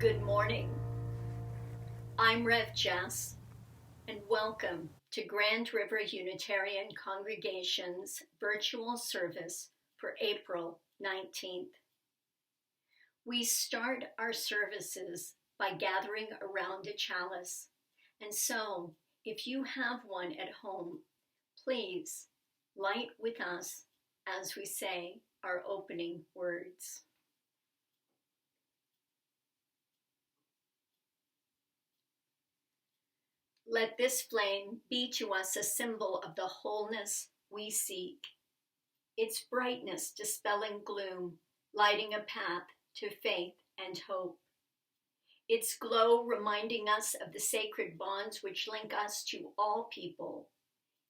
Good morning. I'm Rev Jess, and welcome to Grand River Unitarian Congregation's virtual service for April 19th. We start our services by gathering around a chalice, and so if you have one at home, please light with us as we say our opening words. Let this flame be to us a symbol of the wholeness we seek, its brightness dispelling gloom, lighting a path to faith and hope, its glow reminding us of the sacred bonds which link us to all people,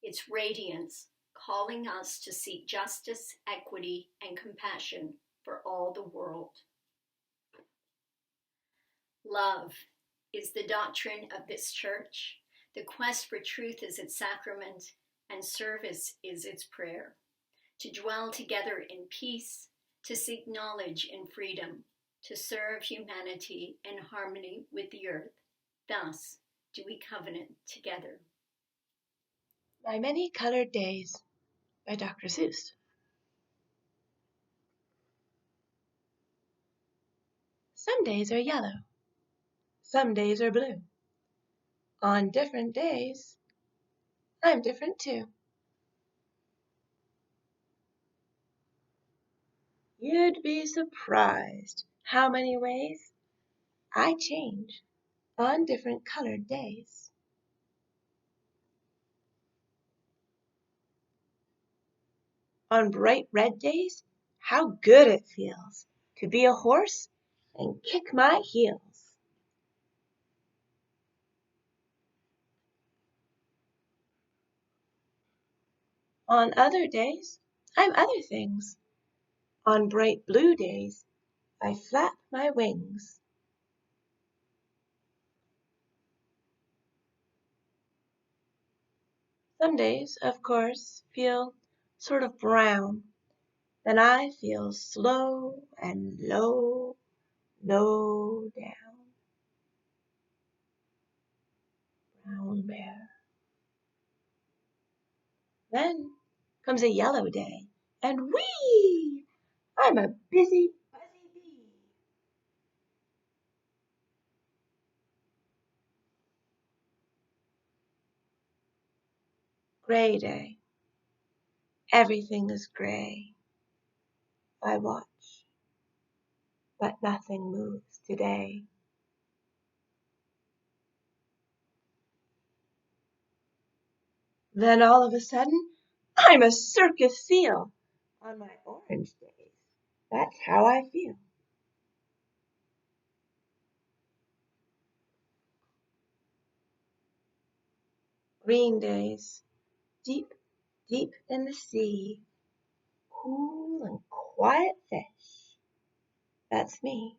its radiance calling us to seek justice, equity, and compassion for all the world. Love is the doctrine of this church. The quest for truth is its sacrament, and service is its prayer. To dwell together in peace, to seek knowledge in freedom, to serve humanity in harmony with the earth. Thus do we covenant together. My Many Colored Days by Dr. Seuss. Some days are yellow. Some days are blue. On different days, I'm different too. You'd be surprised how many ways I change on different colored days. On bright red days, how good it feels to be a horse and kick my heels. On other days, I'm other things. On bright blue days, I flap my wings. Some days, of course, feel sort of brown. Then I feel slow and low, low down. Brown bear. Then comes a yellow day, and whee! I'm a busy, buzzy bee. Gray day. Everything is gray. I watch, but nothing moves today. Then all of a sudden, I'm a circus seal on my orange days. That's how I feel. Green days, deep, deep in the sea, cool and quiet fish. That's me.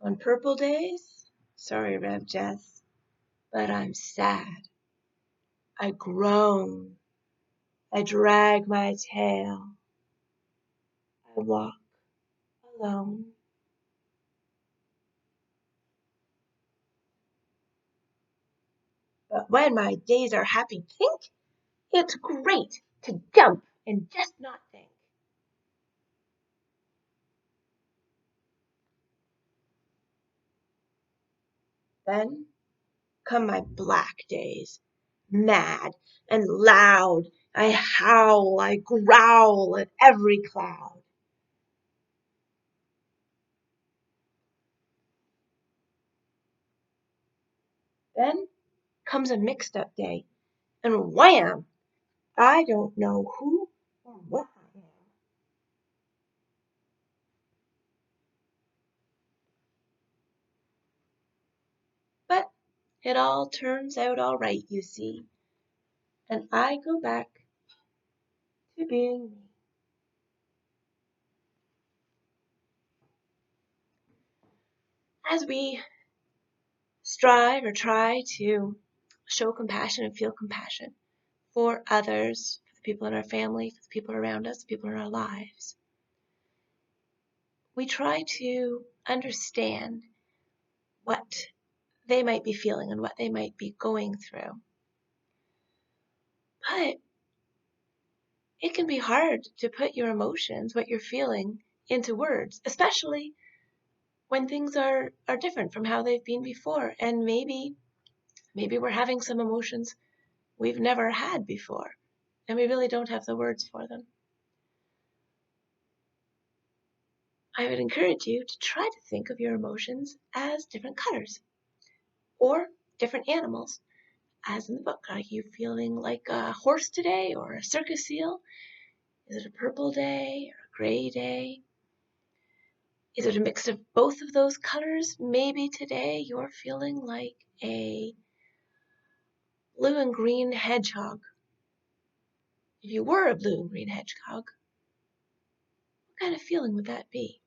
On purple days, sorry, Rev Jess, but I'm sad. I groan. I drag my tail. I walk alone. But when my days are happy pink, it's great to jump and just not think. Then come my black days, mad and loud. I howl, I growl at every cloud. Then comes a mixed up day, and wham! I don't know who or what I am. But it all turns out all right, you see, and I go back to being me. As we strive or try to show compassion and feel compassion for others, for the people in our family, for the people around us, the people in our lives, we try to understand what they might be feeling and what they might be going through. But it can be hard to put your emotions, what you're feeling, into words, especially when things are different from how they've been before. And maybe we're having some emotions we've never had before, and we really don't have the words for them. I would encourage you to try to think of your emotions as different colors or different animals. As in the book, are you feeling like a horse today or a circus seal? Is it a purple day or a gray day? Is it a mix of both of those colors? Maybe today you're feeling like a blue and green hedgehog. If you were a blue and green hedgehog, what kind of feeling would that be?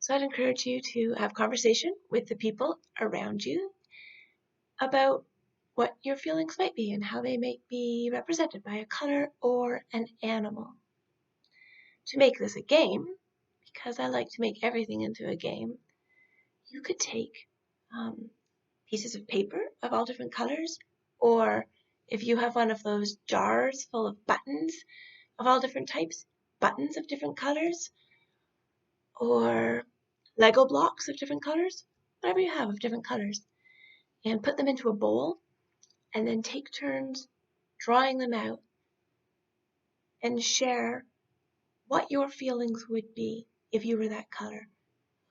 So I'd encourage you to have conversation with the people around you about what your feelings might be and how they might be represented by a color or an animal. To make this a game, because I like to make everything into a game, you could take pieces of paper of all different colors, or if you have one of those jars full of buttons of all different types, buttons of different colors, or Lego blocks of different colors, whatever you have of different colors, and put them into a bowl, and then take turns drawing them out and share what your feelings would be if you were that color.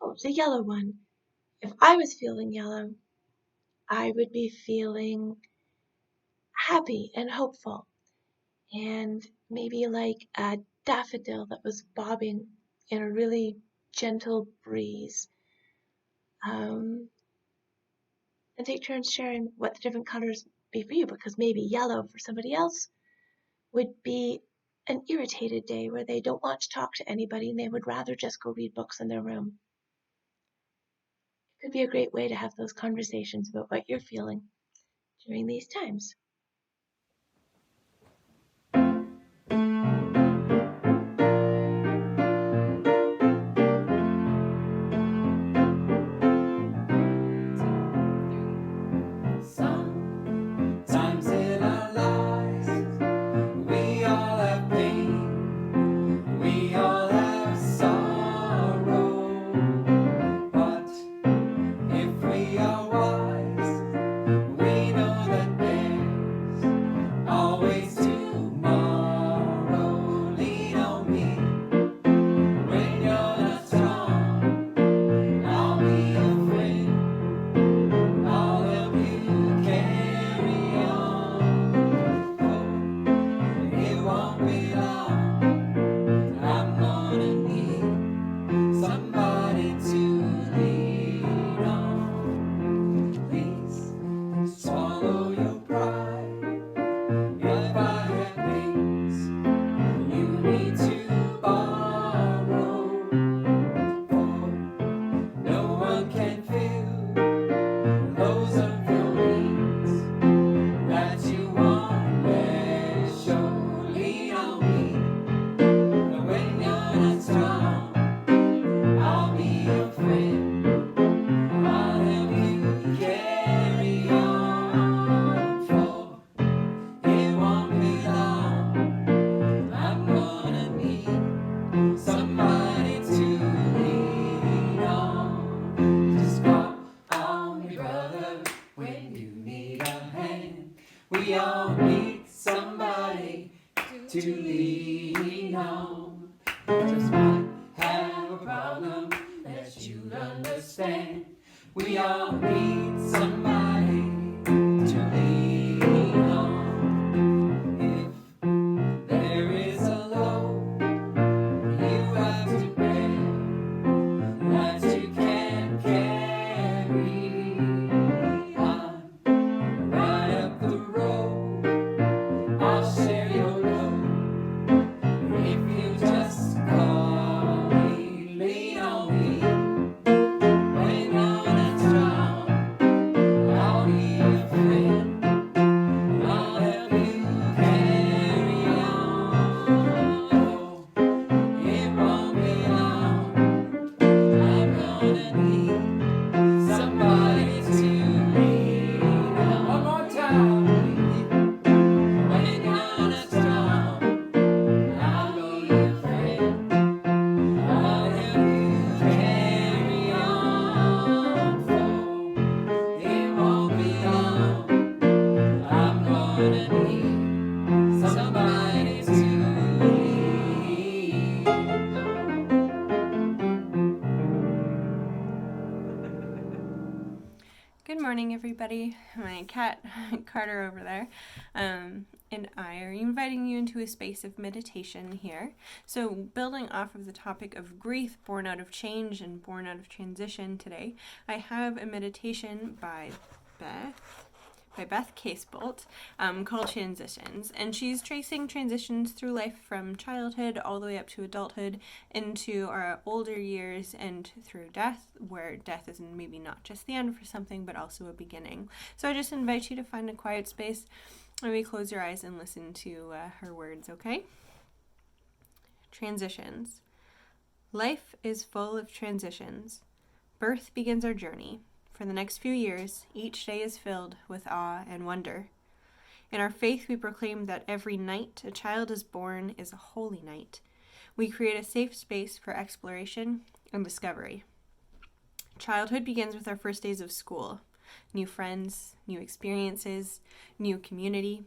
Oh, it's a yellow one. If I was feeling yellow, I would be feeling happy and hopeful, and maybe like a daffodil that was bobbing in a really gentle breeze. And take turns sharing what the different colors be for you, because maybe yellow for somebody else would be an irritated day where they don't want to talk to anybody and they would rather just go read books in their room. It could be a great way to have those conversations about what you're feeling during these times. Sometimes in our lives, we all have pain, we all have sorrow. But if we are wise, we know that there's always tomorrow. Lean on me when you're not strong. I'll be a friend. I'll help you carry on. Oh, it won't be long. I'm gonna need somebody to lean on. Please swallow your pride. If I have things you need to borrow, for no one can fill those of your needs that you won't let show. Lean on me when you're not strong. I'll be your friend. I'll help you carry on. For it won't be long. I'm gonna need somebody to lean on. Just call on me, brother, when you need a hand. We all need somebody to lean on. Just might have a problem that you'd understand. We all need somebody to lean on. If there is a load you have to bear that you can't carry, I'm right up the road. I'll share your load if you just call me. Lean on me when you're not strong. everybody. My cat, Carter, over there, and I are inviting you into a space of meditation here. So, building off of the topic of grief born out of change and born out of transition today, I have a meditation by Beth Casebolt, called Transitions. And she's tracing transitions through life from childhood all the way up to adulthood into our older years and through death, where death is maybe not just the end for something, but also a beginning. So I just invite you to find a quiet space, maybe close your eyes and listen to her words, okay? Transitions. Life is full of transitions. Birth begins our journey. For the next few years, each day is filled with awe and wonder. In our faith, we proclaim that every night a child is born is a holy night. We create a safe space for exploration and discovery. Childhood begins with our first days of school. New friends, new experiences, new community.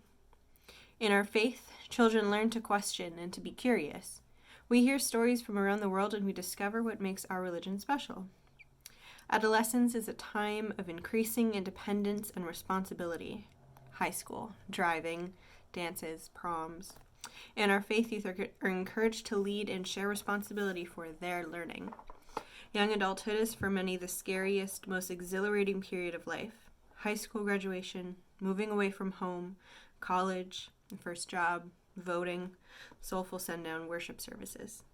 In our faith, children learn to question and to be curious. We hear stories from around the world and we discover what makes our religion special. Adolescence is a time of increasing independence and responsibility. High school, driving, dances, proms. In our faith, youth are encouraged to lead and share responsibility for their learning. Young adulthood is for many the scariest, most exhilarating period of life. High school graduation, moving away from home, college, first job, voting, soulful sundown worship services.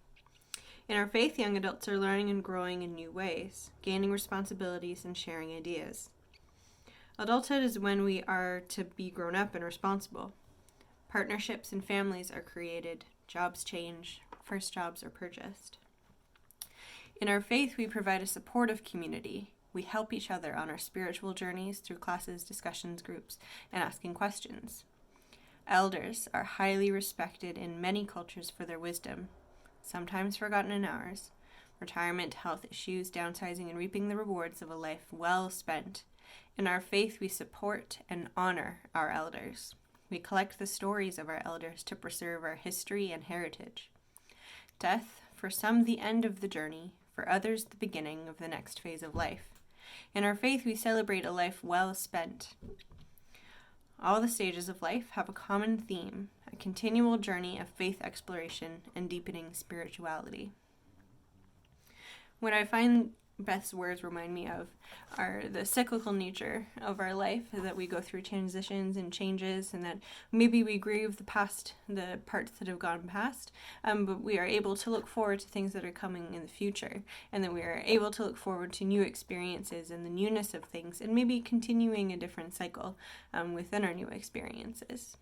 In our faith, young adults are learning and growing in new ways, gaining responsibilities and sharing ideas. Adulthood is when we are to be grown up and responsible. Partnerships and families are created, jobs change, first jobs are purchased. In our faith, we provide a supportive community. We help each other on our spiritual journeys through classes, discussions, groups, and asking questions. Elders are highly respected in many cultures for their wisdom, sometimes forgotten in ours. Retirement, health issues, downsizing, and reaping the rewards of a life well spent. In our faith, we support and honor our elders. We collect the stories of our elders to preserve our history and heritage. Death, for some the end of the journey, for others the beginning of the next phase of life. In our faith, we celebrate a life well spent. All the stages of life have a common theme, a continual journey of faith exploration and deepening spirituality. What I find Beth's words remind me of are the cyclical nature of our life, that we go through transitions and changes, and that maybe we grieve the past, the parts that have gone past, but we are able to look forward to things that are coming in the future, and that we are able to look forward to new experiences and the newness of things, and maybe continuing a different cycle within our new experiences.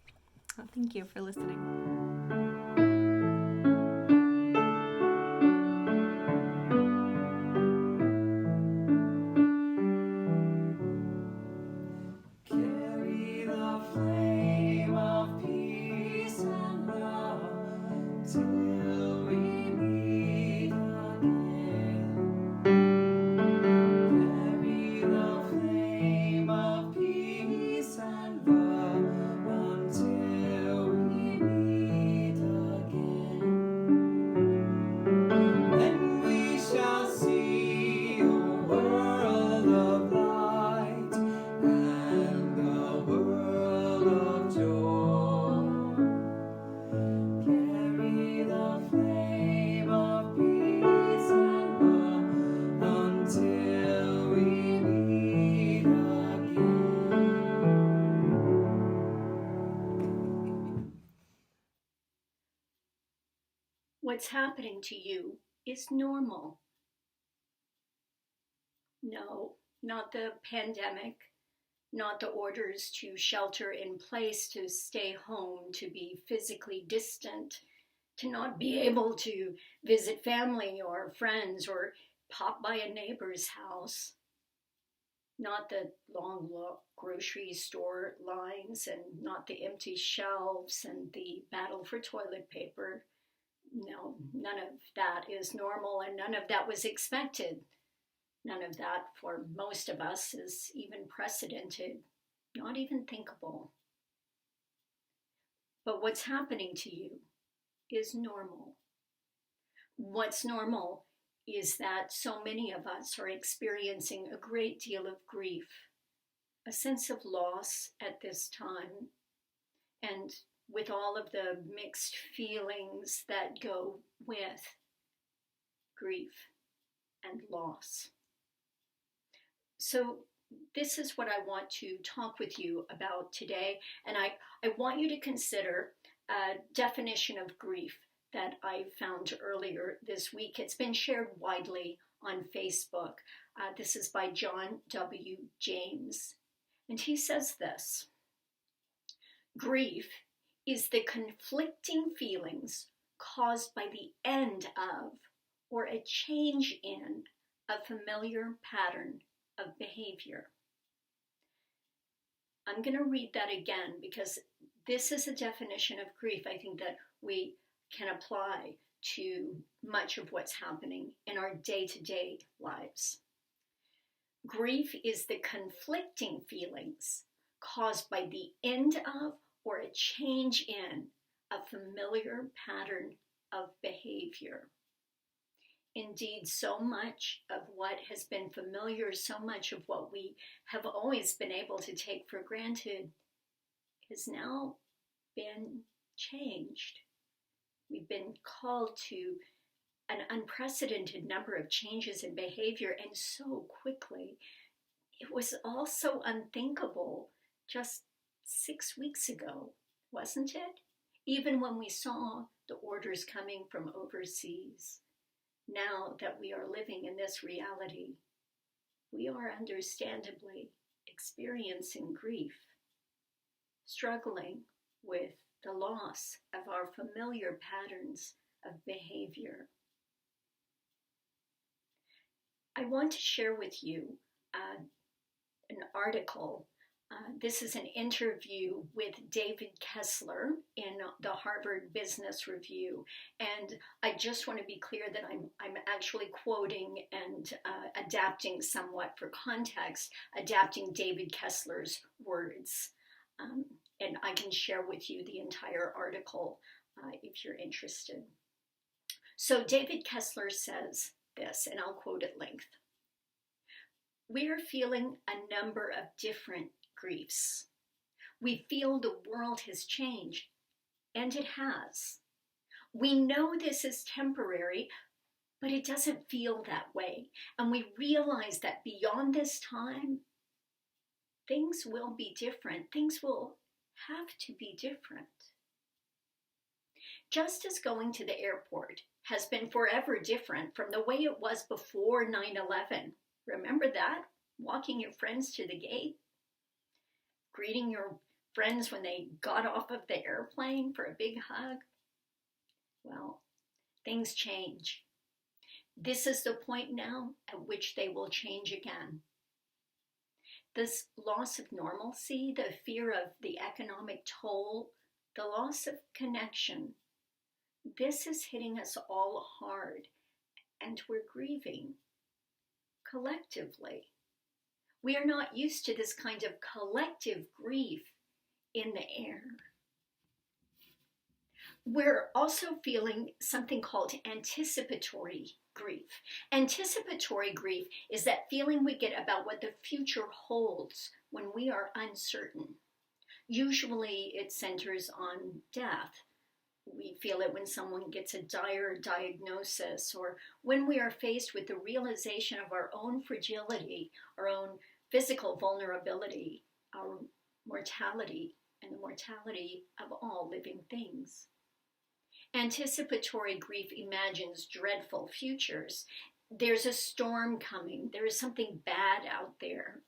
Well, thank you for listening. Carry the flame of peace and love till we meet again. Carry the flame of peace and love until we meet again. Then we shall see a world of light and a world of joy. Carry the flame of peace and love until we meet again. What's happening to you is normal. No, not the pandemic, not the orders to shelter in place, to stay home, to be physically distant, to not be able to visit family or friends or pop by a neighbor's house. Not the long grocery store lines and not the empty shelves and the battle for toilet paper. No, none of that is normal and none of that was expected. None of that for most of us is even precedented, not even thinkable. But what's happening to you is normal. What's normal is that so many of us are experiencing a great deal of grief. a sense of loss at this time, and with all of the mixed feelings that go with grief and loss. So this is what I want to talk with you about today, and I want you to consider a definition of grief that I found earlier this week. It's been shared widely on Facebook. This is by John W. James, and he says this: grief is the conflicting feelings caused by the end of or a change in a familiar pattern of behavior. I'm going to read that again because this is a definition of grief I think that we can apply to much of what's happening in our day-to-day lives. Grief is the conflicting feelings caused by the end of or a change in a familiar pattern of behavior. Indeed, so much of what has been familiar, so much of what we have always been able to take for granted has now been changed. We've been called to an unprecedented number of changes in behavior, and so quickly. It was also unthinkable just 6 weeks ago, wasn't it? Even when we saw the orders coming from overseas. Now that we are living in this reality, we are understandably experiencing grief, struggling with the loss of our familiar patterns of behavior. I want to share with you an article. This is an interview with David Kessler in the Harvard Business Review, and I just want to be clear that I'm actually quoting and adapting somewhat for context, adapting David Kessler's words, and I can share with you the entire article if you're interested. So David Kessler says this, and I'll quote at length: "We are feeling a number of different griefs. We feel the world has changed, and it has. We know this is temporary, but it doesn't feel that way. And we realize that beyond this time, things will be different. Things will have to be different. Just as going to the airport has been forever different from the way it was before 9/11. Remember that? Walking your friends to the gate? Greeting your friends when they got off of the airplane for a big hug? Well, things change. This is the point now at which they will change again. This loss of normalcy, the fear of the economic toll, the loss of connection, this is hitting us all hard, and we're grieving collectively. We are not used to this kind of collective grief in the air. We're also feeling something called anticipatory grief. Anticipatory grief is that feeling we get about what the future holds when we are uncertain. Usually it centers on death. We feel it when someone gets a dire diagnosis, or when we are faced with the realization of our own fragility, our own physical vulnerability, our mortality, and the mortality of all living things. Anticipatory grief imagines dreadful futures. There's a storm coming. There is something bad out there.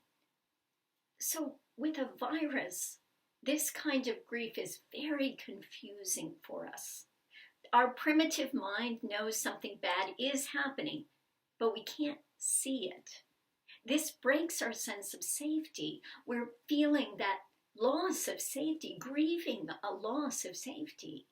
So with a virus, this kind of grief is very confusing for us. Our primitive mind knows something bad is happening, but we can't see it. This breaks our sense of safety. We're feeling that loss of safety, grieving a loss of safety.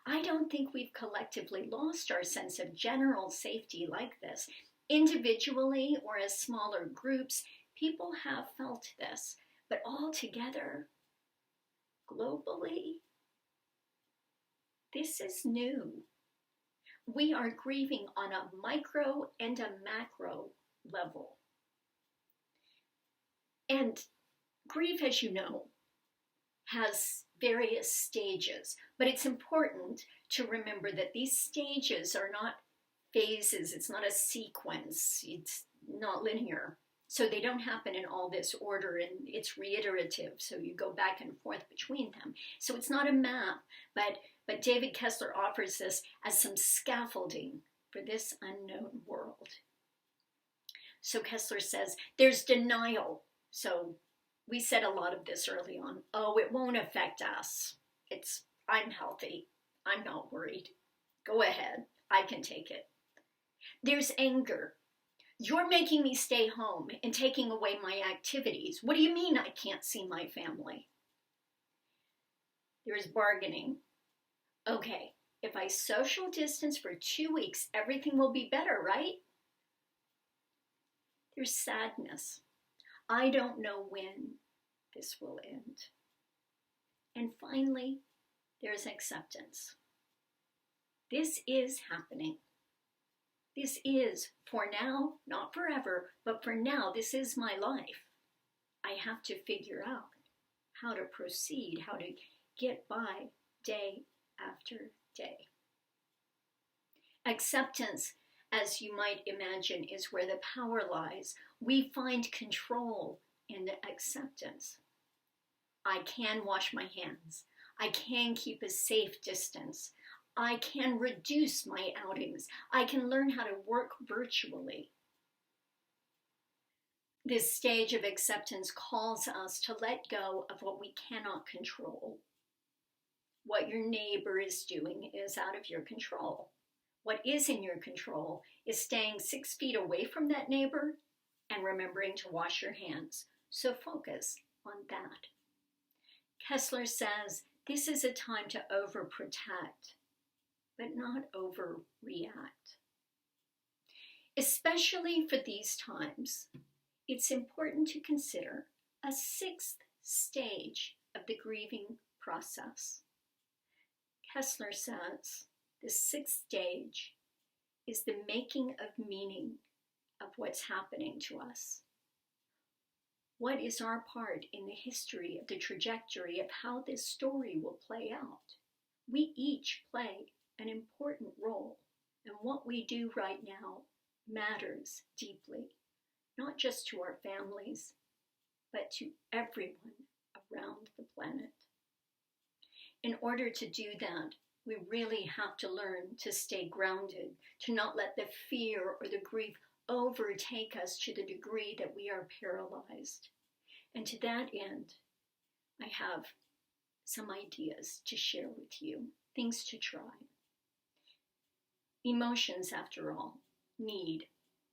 I don't think we've collectively lost our sense of general safety like this. Individually or as smaller groups, people have felt this, but all together, globally, this is new. We are grieving on a micro and a macro level. And Grief, as you know, has various stages, but it's important to remember that these stages are not phases, it's not a sequence, it's not linear. So they don't happen in all this order, and it's reiterative, so you go back and forth between them. So it's not a map, but David Kessler offers this as some scaffolding for this unknown world. So Kessler says there's denial. So we said a lot of this early on. Oh, it won't affect us. I'm healthy. I'm not worried. Go ahead. I can take it. There's anger. You're making me stay home and taking away my activities. What do you mean I can't see my family? There's bargaining. Okay, if I social distance for 2 weeks, everything will be better, right? There's sadness. I don't know when this will end. And finally, there's acceptance. This is happening. This is, for now, not forever, but for now, this is my life. I have to figure out how to proceed, how to get by day after day. Acceptance, as you might imagine, is where the power lies. We find control in the acceptance. I can wash my hands. I can keep a safe distance. I can reduce my outings. I can learn how to work virtually. This stage of acceptance calls us to let go of what we cannot control. What your neighbor is doing is out of your control. What is in your control is staying 6 feet away from that neighbor and remembering to wash your hands. So focus on that. Kessler says this is a time to overprotect, but not overreact. Especially for these times, it's important to consider a 6th stage of the grieving process. Kessler says the 6th stage is the making of meaning of what's happening to us. What is our part in the history of the trajectory of how this story will play out? We each play an important role, and what we do right now matters deeply, not just to our families, but to everyone around the planet. In order to do that, we really have to learn to stay grounded, to not let the fear or the grief overtake us to the degree that we are paralyzed. And to that end, I have some ideas to share with you, things to try. Emotions, after all, need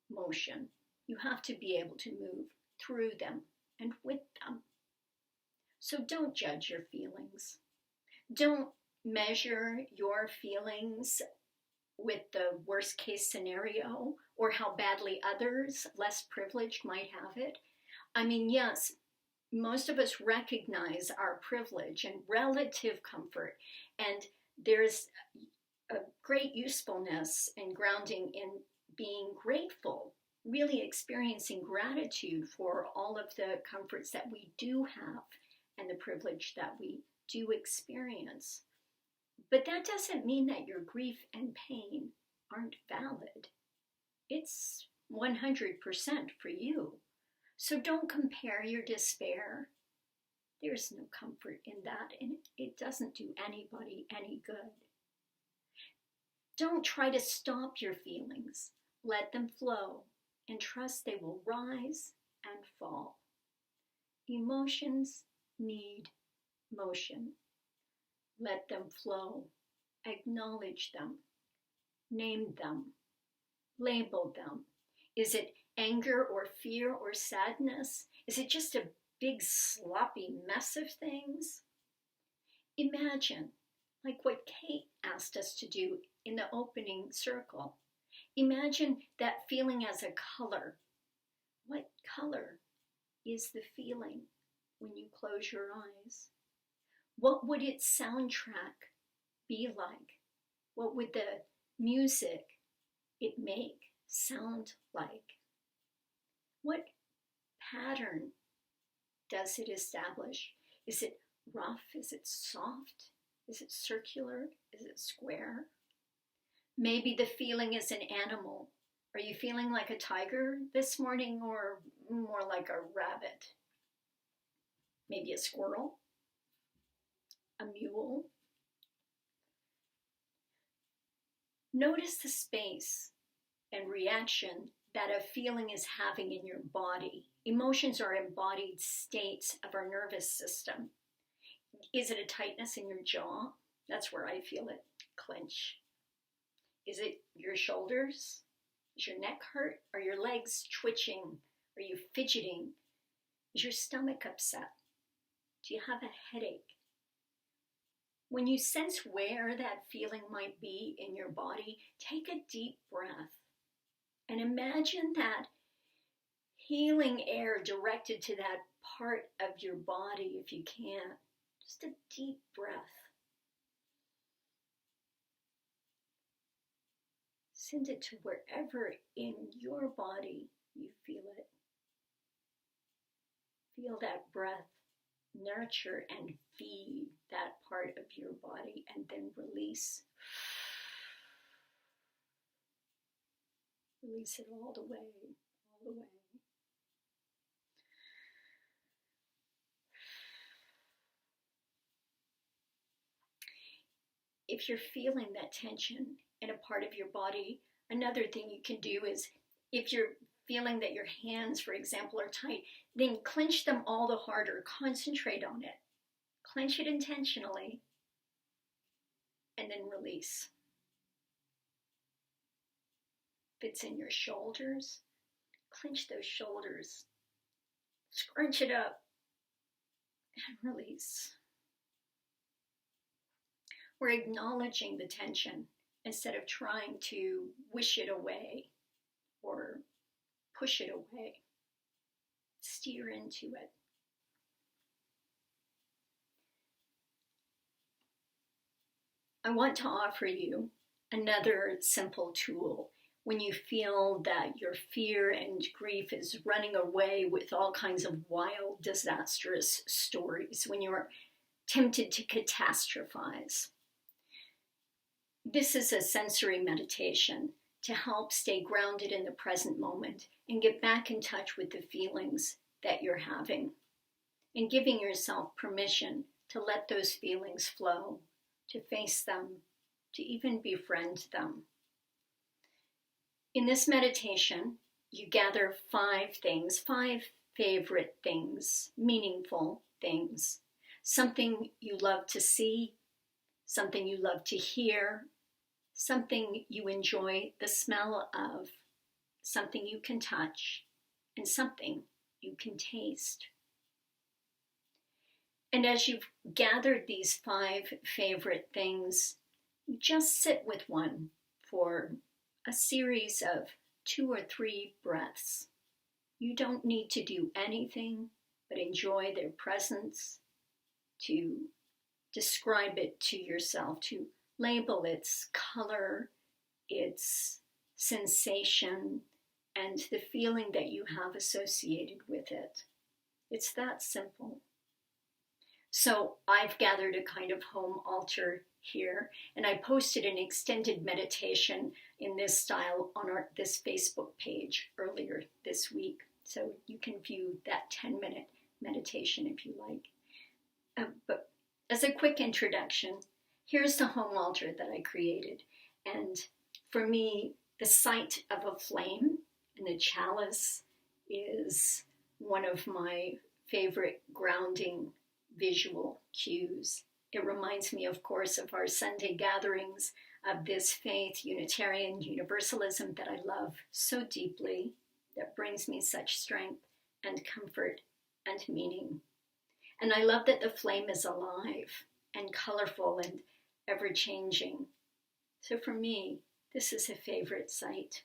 motion. You have to be able to move through them and with them. So don't judge your feelings. Don't measure your feelings with the worst case scenario or how badly others, less privileged, might have it. I mean, yes, most of us recognize our privilege and relative comfort, and there's a great usefulness and grounding in being grateful, really experiencing gratitude for all of the comforts that we do have and the privilege that we do experience. But that doesn't mean that your grief and pain aren't valid. It's 100% for you. So don't compare your despair. There's no comfort in that, and it doesn't do anybody any good. Don't try to stop your feelings. Let them flow and trust they will rise and fall. Emotions need motion. Let them flow. Acknowledge them. Name them. Label them. Is it anger or fear or sadness? Is it just a big sloppy mess of things? Imagine, like what Kate asked us to do in the opening circle. Imagine that feeling as a color. What color is the feeling when you close your eyes? What would its soundtrack be like? What would the music it make sound like? What pattern does it establish? Is it rough? Is it soft? Is it circular? Is it square? Maybe the feeling is an animal. Are you feeling like a tiger this morning or more like a rabbit? Maybe a squirrel? A mule? Notice the space and reaction that a feeling is having in your body. Emotions are embodied states of our nervous system. Is it a tightness in your jaw? That's where I feel it clench. Is it your shoulders? Is your neck hurt? Are your legs twitching? Are you fidgeting? Is your stomach upset? Do you have a headache? When you sense where that feeling might be in your body, take a deep breath and imagine that healing air directed to that part of your body if you can. Just a deep breath. Send it to wherever in your body you feel it. Feel that breath nurture and feed that part of your body, and then release. Release it all the way, all the way. If you're feeling that tension in a part of your body, another thing you can do is, if you're feeling that your hands, for example, are tight, then clench them all the harder. Concentrate on it. Clench it intentionally, and then release. If it's in your shoulders, clench those shoulders. Scrunch it up, and release. We're acknowledging the tension instead of trying to wish it away or push it away. Steer into it. I want to offer you another simple tool when you feel that your fear and grief is running away with all kinds of wild, disastrous stories, when you're tempted to catastrophize. This is a sensory meditation to help stay grounded in the present moment and get back in touch with the feelings that you're having, and giving yourself permission to let those feelings flow, to face them, to even befriend them. In this meditation, you gather 5 things, 5 favorite things, meaningful things, something you love to see, something you love to hear, something you enjoy the smell of, something you can touch, and something you can taste. And as you've gathered these 5 favorite things, you just sit with one for a series of 2 or 3 breaths. You don't need to do anything but enjoy their presence, to describe it to yourself, to label its color, its sensation, and the feeling that you have associated with it. It's that simple. So I've gathered a kind of home altar here, and I posted an extended meditation in this style on this Facebook page earlier this week. So you can view that 10-minute meditation if you like. But as a quick introduction, here's the home altar that I created. And for me, the sight of a flame and the chalice is one of my favorite grounding visual cues. It reminds me, of course, of our Sunday gatherings of this faith, Unitarian Universalism, that I love so deeply, that brings me such strength and comfort and meaning. And I love that the flame is alive and colorful and ever-changing. So for me, this is a favorite sight.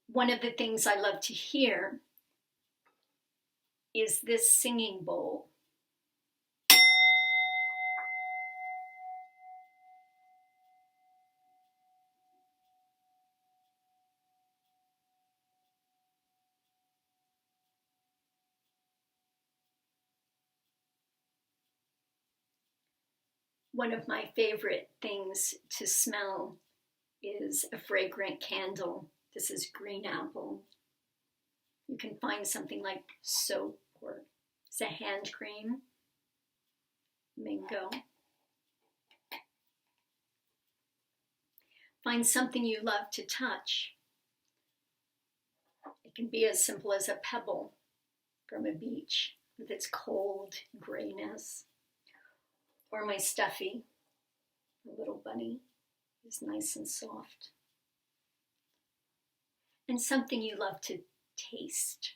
One of the things I love to hear is this singing bowl. One of my favorite things to smell is a fragrant candle. This is green apple. You can find something like soap or it's a hand cream, mango. Find something you love to touch. It can be as simple as a pebble from a beach with its cold grayness. Or my stuffy, the little bunny, is nice and soft. And something you love to taste.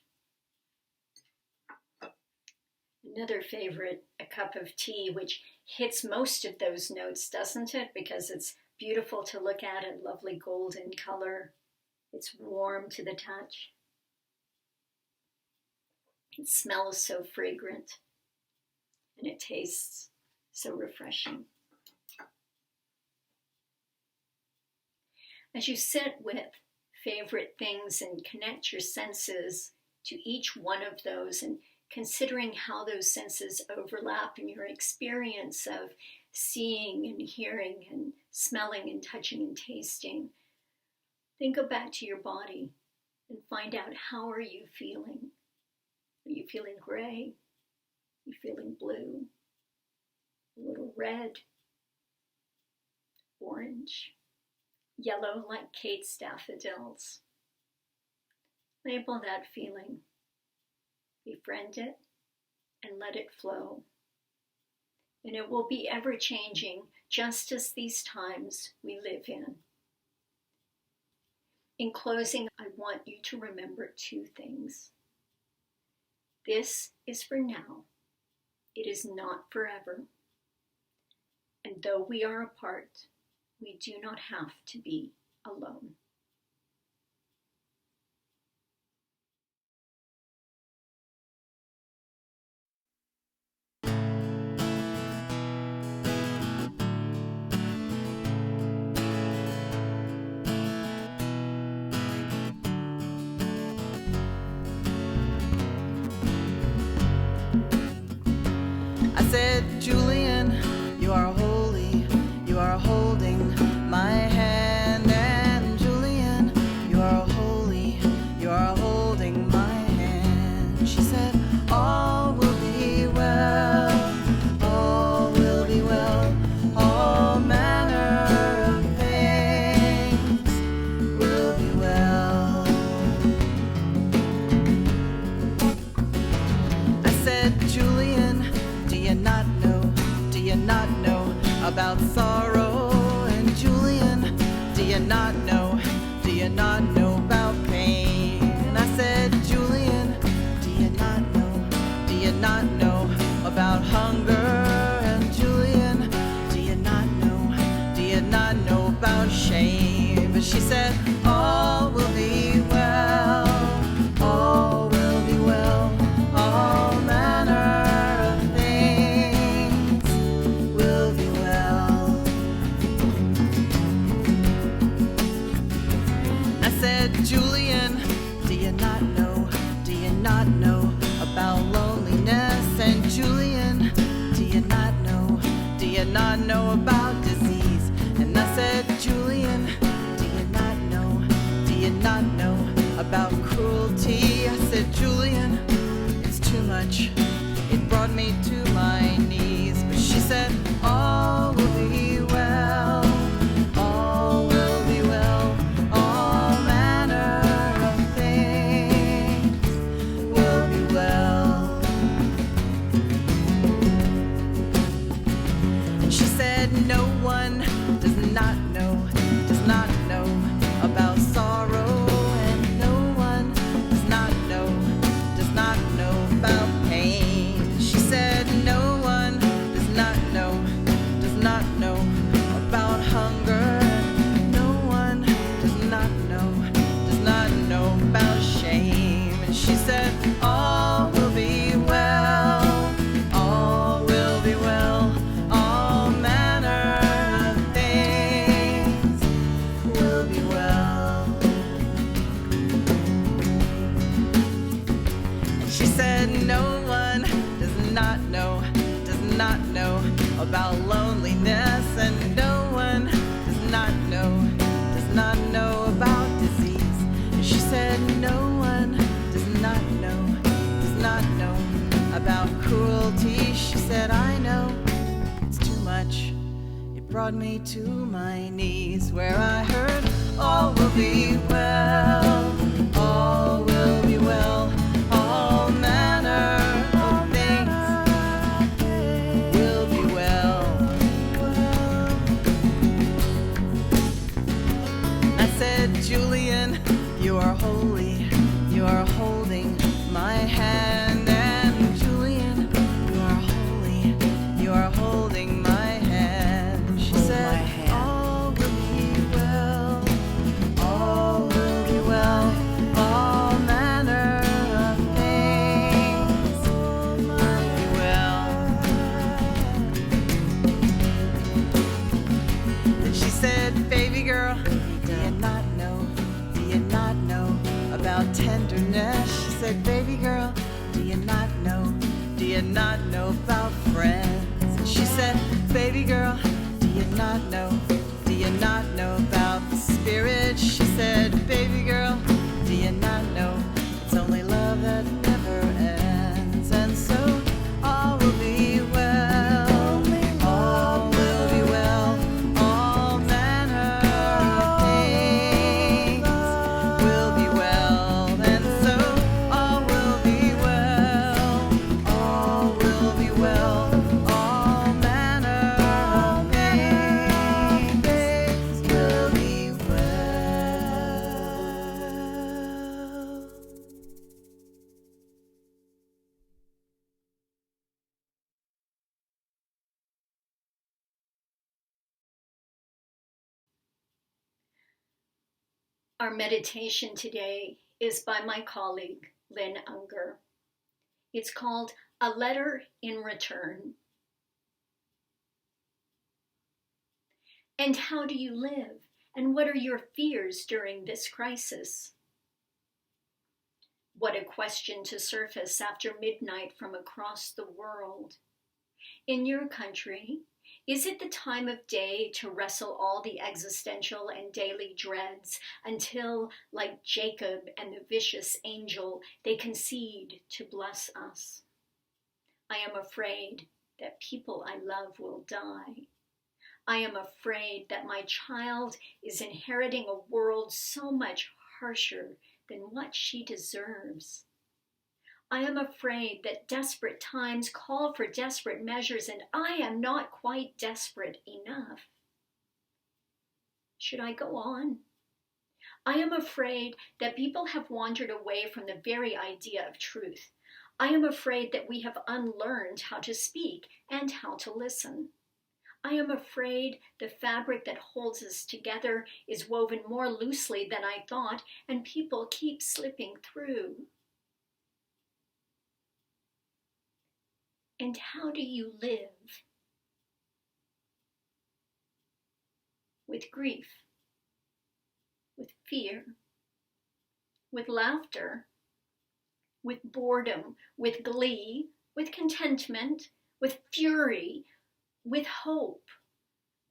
Another favorite, a cup of tea, which hits most of those notes, doesn't it? Because it's beautiful to look at, a lovely golden color. It's warm to the touch. It smells so fragrant, and it tastes so refreshing. As you sit with favorite things and connect your senses to each one of those, and considering how those senses overlap in your experience of seeing and hearing and smelling and touching and tasting, then go back to your body and find out, how are you feeling? Are you feeling gray? Are you feeling blue? A little red? Orange? Yellow like Kate's daffodils? Label that feeling. Befriend it and let it flow. And it will be ever-changing, just as these times we live in. In closing, I want you to remember two things. This is for now. It is not forever. And though we are apart, we do not have to be alone. I said, Julian, you are holy, you are holding my hand. And Julian, you are holy, you are holding my hand. She said, all will be well, all will be well, all manner of things will be well. I said, Julian, do you not know about sorrow? And Julian, do you not know about pain? And I said, Julian, do you not know about hunger? And Julian, do you not know about shame? But she said, all will be well, all will be well, all manner of things will be well. I said, Julian, do you not know about loneliness? And Julian, do you not know about disease? And I said, Julian, do you not know about cruelty? I said, Julian, it's too much, it brought me to my knees. But she said, all will be well, all will be well, all manner of things will be well. And she said, no one does not know about sorrow. And no one does not know about pain. She said, no one does not know about hunger. No one does not know about shame. And she said, all will be well, all will be well, all manner brought me to my knees, where I heard all will be well, all will be well, all manner of things will be well. I said, Julian, you are holy, you are holding my hand, and Julian, you are holy, you are holding my hand. She said, all will be well, all will be well, all manner of things will be well. Then she said, baby girl, do you not know about tenderness? She said, baby girl, do you not know about friends? And she said, baby girl, do you not know about the spirit? She said, baby girl, do you not know it's only love that never ends? And so all will be well, all will be well, all manner of things will be well. And so all will be well, all will be well, all manner of things will be well. Our meditation today is by my colleague, Lynn Unger. It's called A Letter in Return. And how do you live? And what are your fears during this crisis? What a question to surface after midnight from across the world. In your country, is it the time of day to wrestle all the existential and daily dreads until, like Jacob and the vicious angel, they concede to bless us? I am afraid that people I love will die. I am afraid that my child is inheriting a world so much harsher than what she deserves. I am afraid that desperate times call for desperate measures, and I am not quite desperate enough. Should I go on? I am afraid that people have wandered away from the very idea of truth. I am afraid that we have unlearned how to speak and how to listen. I am afraid the fabric that holds us together is woven more loosely than I thought, and people keep slipping through. And how do you live? With grief, with fear, with laughter, with boredom, with glee, with contentment, with fury, with hope,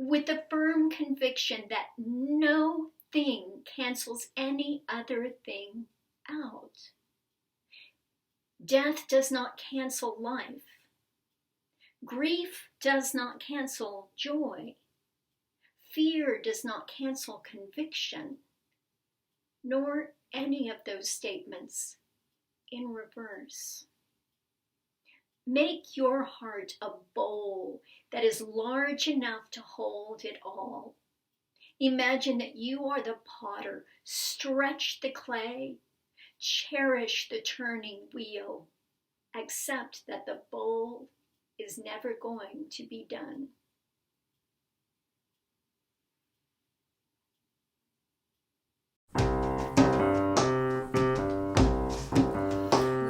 with the firm conviction that no thing cancels any other thing out. Death does not cancel life. Grief does not cancel joy. Fear does not cancel conviction, nor any of those statements in reverse. Make your heart a bowl that is large enough to hold it all. Imagine that you are the potter. Stretch the clay. Cherish the turning wheel. Accept that the bowl is never going to be done.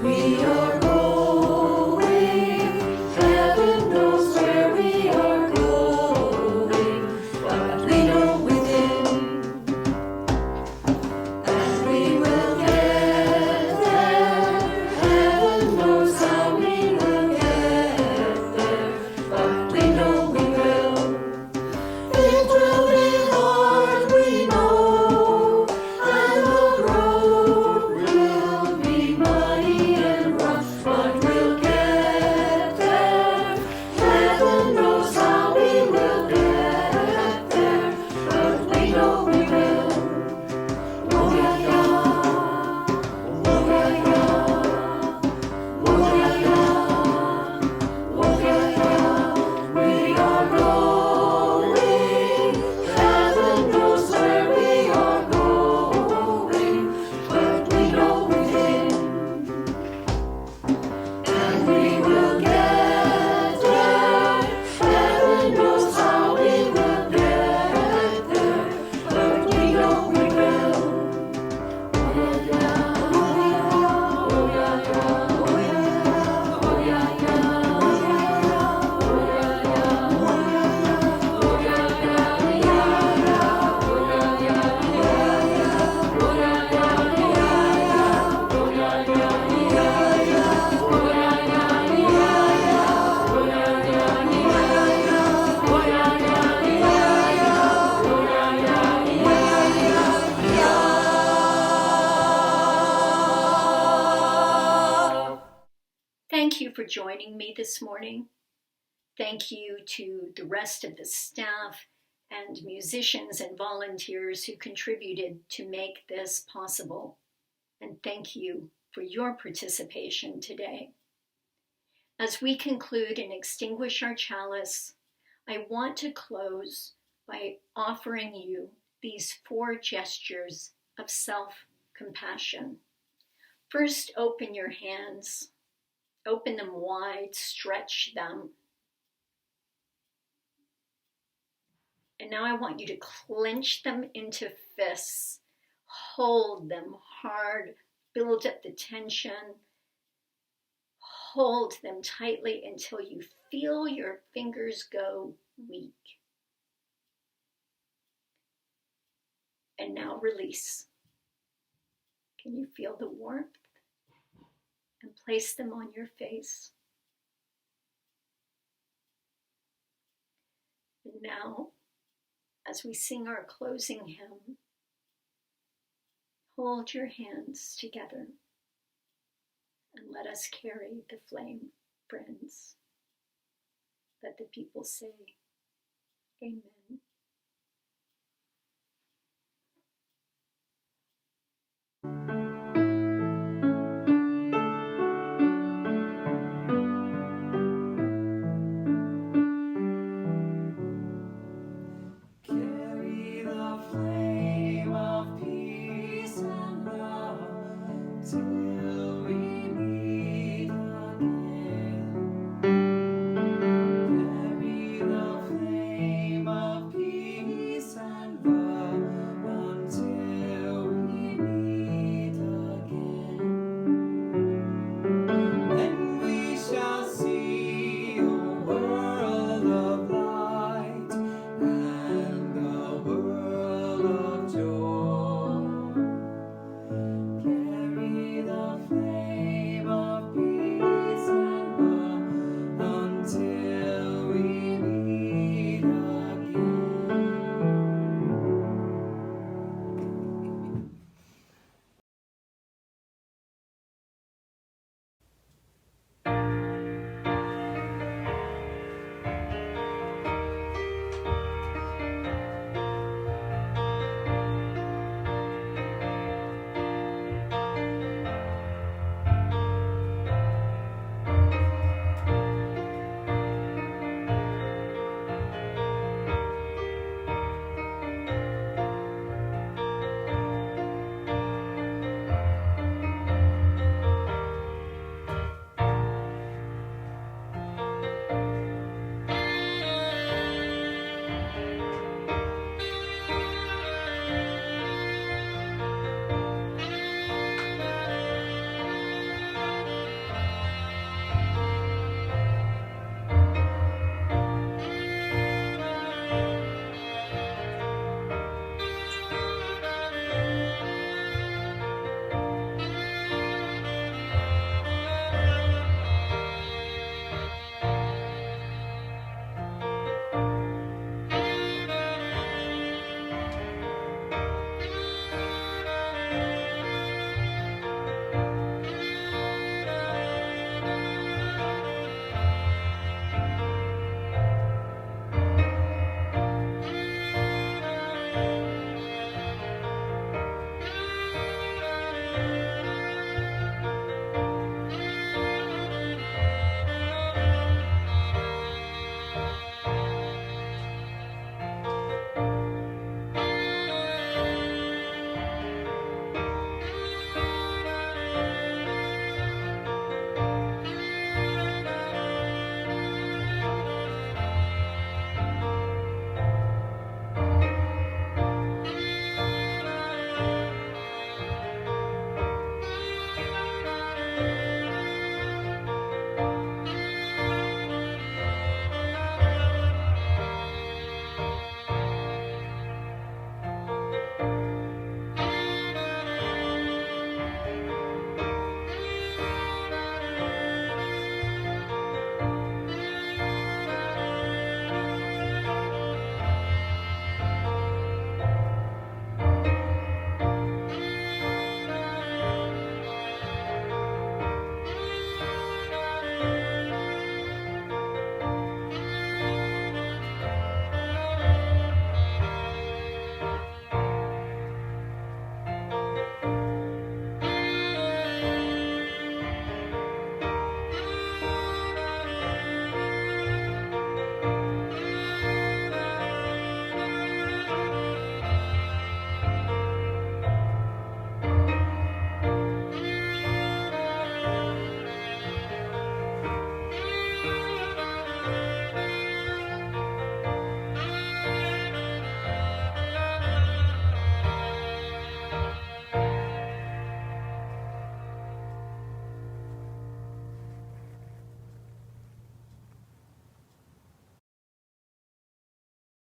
We are going, heaven knows where we are going, but we know within that we will get there. Heaven knows how we will get there, but we know we will. It will be hard, we know, and the road will be muddy and rough, but we'll get there. Heaven knows how we will get joining me this morning. Thank you to the rest of the staff and musicians and volunteers who contributed to make this possible. And thank you for your participation today. As we conclude and extinguish our chalice, I want to close by offering you these 4 gestures of self-compassion. First, open your hands. Open them wide, stretch them. And now I want you to clench them into fists. Hold them hard, build up the tension. Hold them tightly until you feel your fingers go weak. And now release. Can you feel the warmth? And place them on your face. And now, as we sing our closing hymn, hold your hands together and let us carry the flame, friends. Let the people say, Amen.